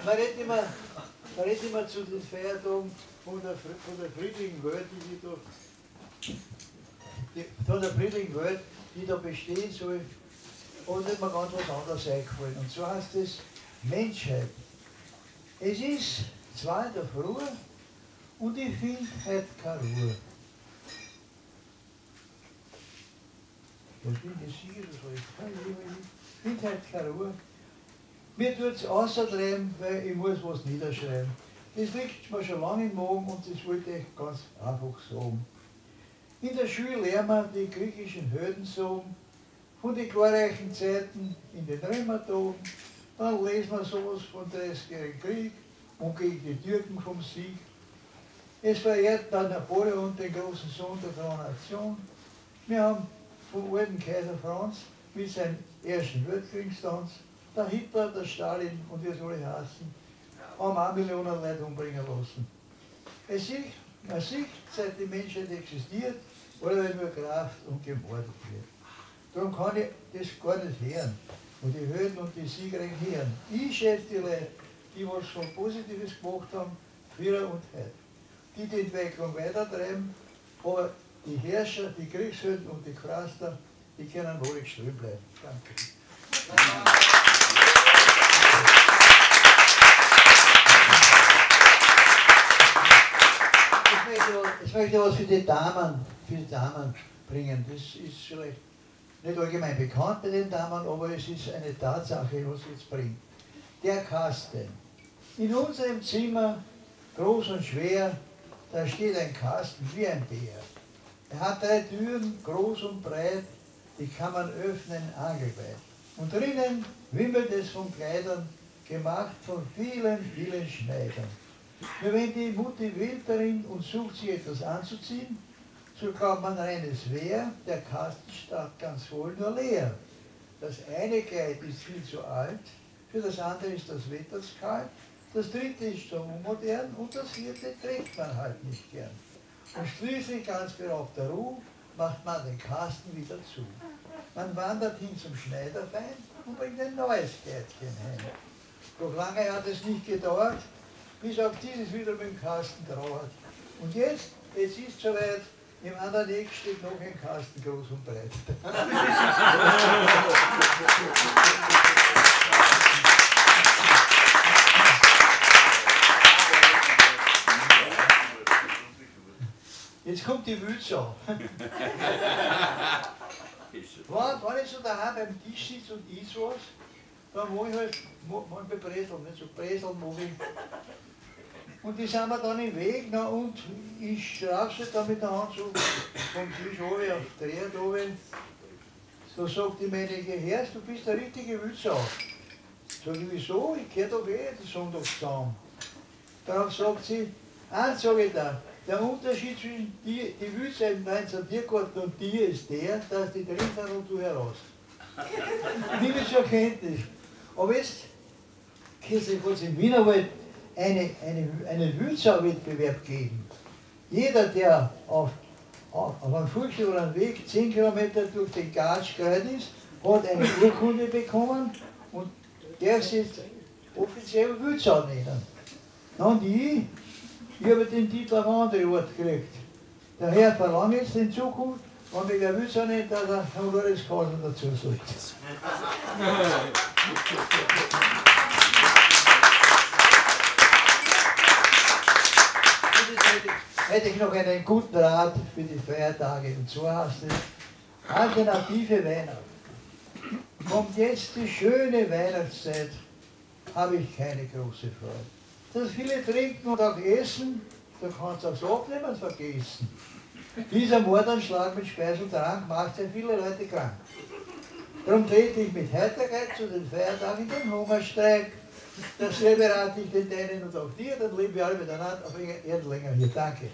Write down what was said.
Man redet immer zu den Feiertagen von der friedlichen Welt, die da bestehen soll, und nicht mal ganz was anderes eingefallen. Und so heißt es Menschheit. Es ist 2 in der Früh und ich finde heute keine Ruhe. Was bin das hier? Ich finde heute keine Ruhe. Mir tut es außerdem, weil ich muss was niederschreiben. Das liegt mir schon lange im Magen und das wollte ich ganz einfach sagen. In der Schule lernen wir die griechischen Helden sagen, von den glorreichen Zeiten in den Römertagen. Dann lesen wir sowas von 30-jährigen Krieg und gegen die Türken vom Sieg. Es verehrt dann Napoleon, den großen Sohn der Coronation. Wir haben vom alten Kaiser Franz mit seinem ersten Weltkriegstanz, der Hitler, der Stalin und wie es alle heißen, haben 1 Million Leute umbringen lassen. Man sieht, seit die Menschheit existiert, oder nur Kraft und gemordet wird. Darum kann ich das gar nicht hören. Und die Helden und die Siegreichen hören. Ich schätze die Leute, die was schon Positives gemacht haben, früher und heute. Die die Entwicklung weitertreiben, aber die Herrscher, die Kriegshelden und die Kraster, die können ruhig stehen bleiben. Danke. Ich möchte was für die Damen bringen. Das ist vielleicht nicht allgemein bekannt bei den Damen, aber es ist eine Tatsache, was jetzt bringt. Der Kasten. In unserem Zimmer, groß und schwer, da steht ein Kasten wie ein Bär. Er hat 3 Türen, groß und breit, die kann man öffnen angelweit. Und drinnen wimmelt es von Kleidern, gemacht von vielen, vielen Schneidern. Nur wenn die Mutti will darin und sucht sich etwas anzuziehen, so glaubt man reines Wehr, der Kasten steht ganz wohl nur leer. Das eine Kleid ist viel zu alt, für das andere ist das Wetter kalt, das dritte ist so unmodern und das vierte trägt man halt nicht gern. Und schließlich ganz beraubter Ruhe macht man den Kasten wieder zu. Man wandert hin zum Schneiderfeind und bringt ein neues Kleidchen heim. Doch lange hat es nicht gedauert, bis auch dieses wieder mit dem Kasten trauert. Und jetzt ist es soweit, im anderen Eck steht noch ein Kasten groß und breit. Jetzt kommt die Wülzau. Wenn ich so daheim beim Tisch sitze und is was, dann mache ich halt manchmal Breseln, nicht so Breseln mache ich. Und die sind mir dann im Weg, na, und ich schraube sie dann mit der Hand so vom Tisch runter auf die Erde runter. So sagt die Männliche, Herr, du bist eine richtige Wülzau. Sag ich, wieso? Ich gehöre doch die Sonntagszaun. Darauf sagt sie, eins sage ich da, der Unterschied zwischen die Wülzau im 19. Tiergarten und dir ist der, dass die drin sind und du heraus. Nimm es zur Kenntnis. Aber jetzt, kürzlich hat es im Wienerwald einen Wülzau-Wettbewerb geben. Jeder, der auf einem Fußweg oder einem Weg 10 Kilometer durch den Gatsch gerannt ist, hat eine Urkunde bekommen und der sich jetzt offiziell Wülzau nennen. Und ich habe den Titel auf einen anderen Ort gekriegt. Daher verlange ich jetzt in Zukunft, wenn mich der Wülzau nennt, dass er ein Loris Kasen dazu sagt. Hätte ich noch einen guten Rat für die Feiertage, und so heißt es, alternative Weihnachten. Kommt jetzt die schöne Weihnachtszeit, habe ich keine große Freude. Dass viele trinken und auch essen, da kannst du auch so abnehmen und vergessen. Dieser Mordanschlag mit Speis und Trank macht sehr viele Leute krank. Darum trete ich mit Heiterkeit zu den Feiertagen in den Hungerstreik. Dasselbe rate ich den Deinen und auch dir, dann leben wir alle miteinander auf Erden länger hier. Danke.